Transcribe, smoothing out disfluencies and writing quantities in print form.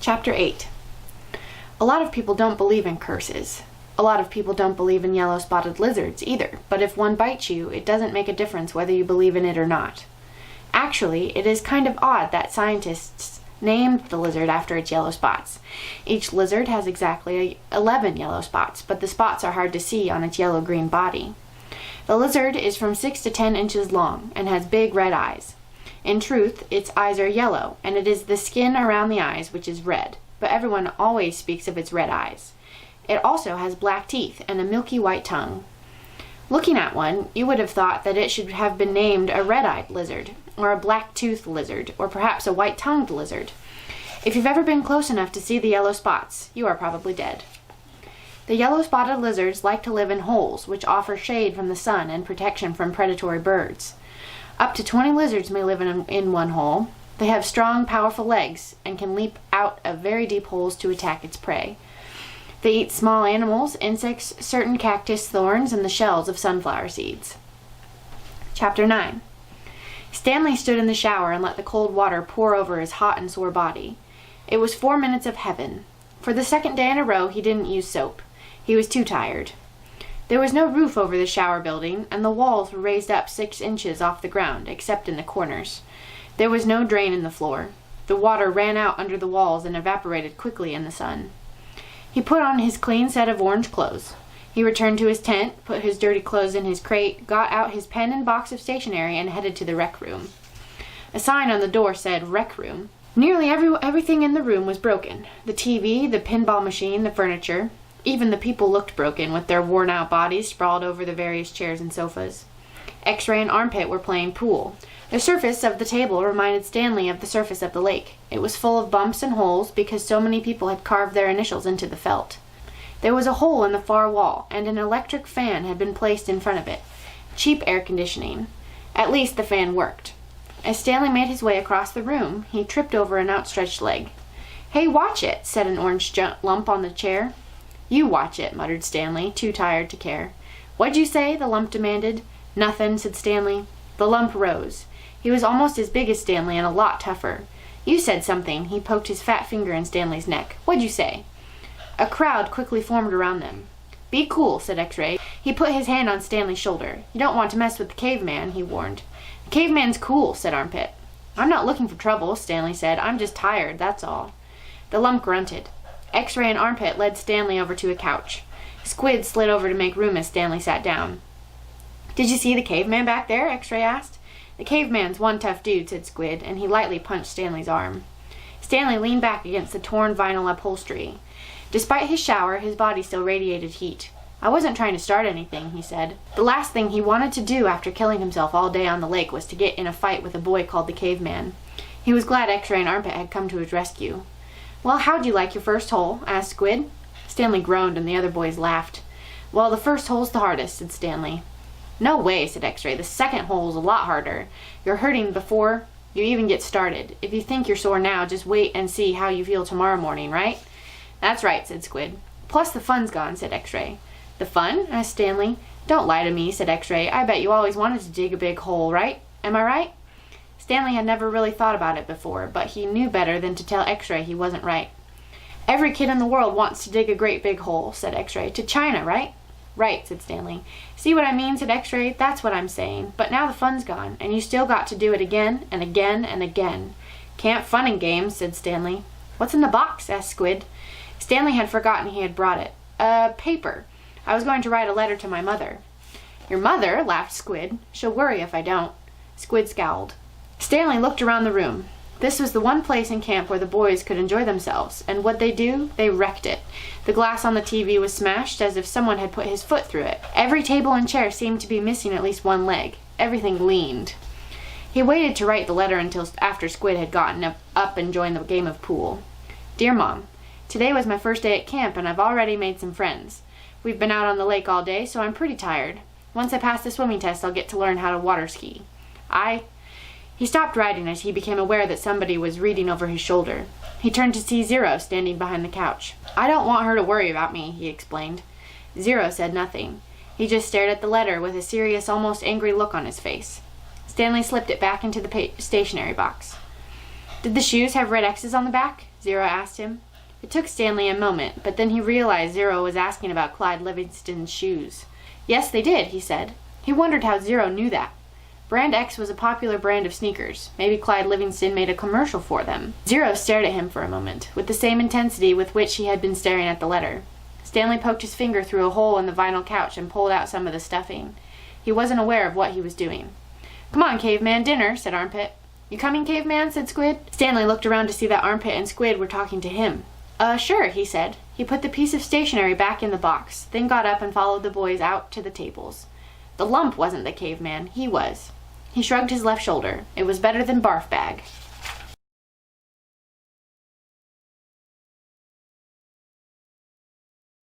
Chapter 8. A lot of people don't believe in curses. A lot of people don't believe in yellow-spotted lizards either, but if one bites you, it doesn't make a difference whether you believe in it or not. Actually, it is kind of odd that scientists named the lizard after its yellow spots. Each lizard has exactly 11 yellow spots, but the spots are hard to see on its yellow-green body. The lizard is from 6 to 10 inches long and has big red eyes. In truth, its eyes are yellow, and it is the skin around the eyes which is red, but everyone always speaks of its red eyes. It also has black teeth and a milky white tongue. Looking at one, you would have thought that it should have been named a red-eyed lizard, or a black-toothed lizard, or perhaps a white-tongued lizard. If you've ever been close enough to see the yellow spots, you are probably dead. The yellow-spotted lizards like to live in holes, which offer shade from the sun and protection from predatory birds. Up to 20 lizards may live in one hole. They have strong, powerful legs and can leap out of very deep holes to attack its prey. They eat small animals, insects, certain cactus thorns, and the shells of sunflower seeds. Chapter 9. Stanley stood in the shower and let the cold water pour over his hot and sore body. It was 4 minutes of heaven. For the second day in a row, he didn't use soap. He was too tired. There was no roof over the shower building, and the walls were raised up 6 inches off the ground, except in the corners. There was no drain in the floor. The water ran out under the walls and evaporated quickly in the sun. He put on his clean set of orange clothes. He returned to his tent, put his dirty clothes in his crate, got out his pen and box of stationery, and headed to the rec room. A sign on the door said, "Rec Room." Nearly everything in the room was broken. The TV, the pinball machine, the furniture. Even the people looked broken, with their worn-out bodies sprawled over the various chairs and sofas. X-Ray and Armpit were playing pool. The surface of the table reminded Stanley of the surface of the lake. It was full of bumps and holes because so many people had carved their initials into the felt. There was a hole in the far wall, and an electric fan had been placed in front of it. Cheap air conditioning. At least the fan worked. As Stanley made his way across the room, he tripped over an outstretched leg. "Hey, watch it," said an orange lump on the chair. "You watch it," muttered Stanley, too tired to care. "What'd you say?" the lump demanded. "Nothin'," said Stanley. The lump rose. He was almost as big as Stanley and a lot tougher. "You said something." He poked his fat finger in Stanley's neck. "What'd you say?" A crowd quickly formed around them. "Be cool," said X-Ray. He put his hand on Stanley's shoulder. "You don't want to mess with the caveman," he warned. "The caveman's cool," said Armpit. "I'm not looking for trouble," Stanley said. "I'm just tired, that's all." The lump grunted. X-Ray and Armpit led Stanley over to a couch. Squid slid over to make room as Stanley sat down. "Did you see the caveman back there?" X-Ray asked. "The caveman's one tough dude," said Squid, and he lightly punched Stanley's arm. Stanley leaned back against the torn vinyl upholstery. Despite his shower, his body still radiated heat. "I wasn't trying to start anything," he said. The last thing he wanted to do after killing himself all day on the lake was to get in a fight with a boy called the caveman. He was glad X-Ray and Armpit had come to his rescue. "Well, how'd you like your first hole?" asked Squid. Stanley groaned and the other boys laughed. "Well, the first hole's the hardest," said Stanley. "No way," said X-Ray. "The second hole's a lot harder. You're hurting before you even get started. If you think you're sore now, just wait and see how you feel tomorrow morning, right?" "That's right," said Squid. "Plus the fun's gone," said X-Ray. "The fun?" asked Stanley. "Don't lie to me," said X-Ray. "I bet you always wanted to dig a big hole, right? Am I right?" Stanley had never really thought about it before, but he knew better than to tell X-Ray he wasn't right. "Every kid in the world wants to dig a great big hole," said X-Ray. "To China, right?" "Right," said Stanley. "See what I mean?" said X-Ray. "That's what I'm saying. But now the fun's gone, and you still got to do it again and again and again." "Camp fun and games," said Stanley. "What's in the box?" asked Squid. Stanley had forgotten he had brought it. Paper. I was going to write a letter to my mother." "Your mother?" laughed Squid. "She'll worry if I don't." Squid scowled. Stanley looked around the room. This was the one place in camp where the boys could enjoy themselves, and what'd they do? They wrecked it. The glass on the TV was smashed as if someone had put his foot through it. Every table and chair seemed to be missing at least one leg. Everything leaned. He waited to write the letter until after Squid had gotten up and joined the game of pool. "Dear Mom, today was my first day at camp and I've already made some friends. We've been out on the lake all day, so I'm pretty tired. Once I pass the swimming test, I'll get to learn how to water ski. He stopped writing as he became aware that somebody was reading over his shoulder. He turned to see Zero standing behind the couch. "I don't want her to worry about me," he explained. Zero said nothing. He just stared at the letter with a serious, almost angry look on his face. Stanley slipped it back into the stationery box. "Did the shoes have red X's on the back?" Zero asked him. It took Stanley a moment, but then he realized Zero was asking about Clyde Livingston's shoes. Yes, they did, he said. He wondered how Zero knew that. Brand X was a popular brand of sneakers. Maybe Clyde Livingston made a commercial for them. Zero stared at him for a moment, with the same intensity with which he had been staring at the letter. Stanley poked his finger through a hole in the vinyl couch and pulled out some of the stuffing. He wasn't aware of what he was doing. "Come on, Caveman, dinner," said Armpit. "You coming, Caveman?" said Squid. Stanley looked around to see that Armpit and Squid were talking to him. Sure," he said. He put the piece of stationery back in the box, then got up and followed the boys out to the tables. The lump wasn't the caveman, he was. He shrugged his left shoulder. It was better than barf bag.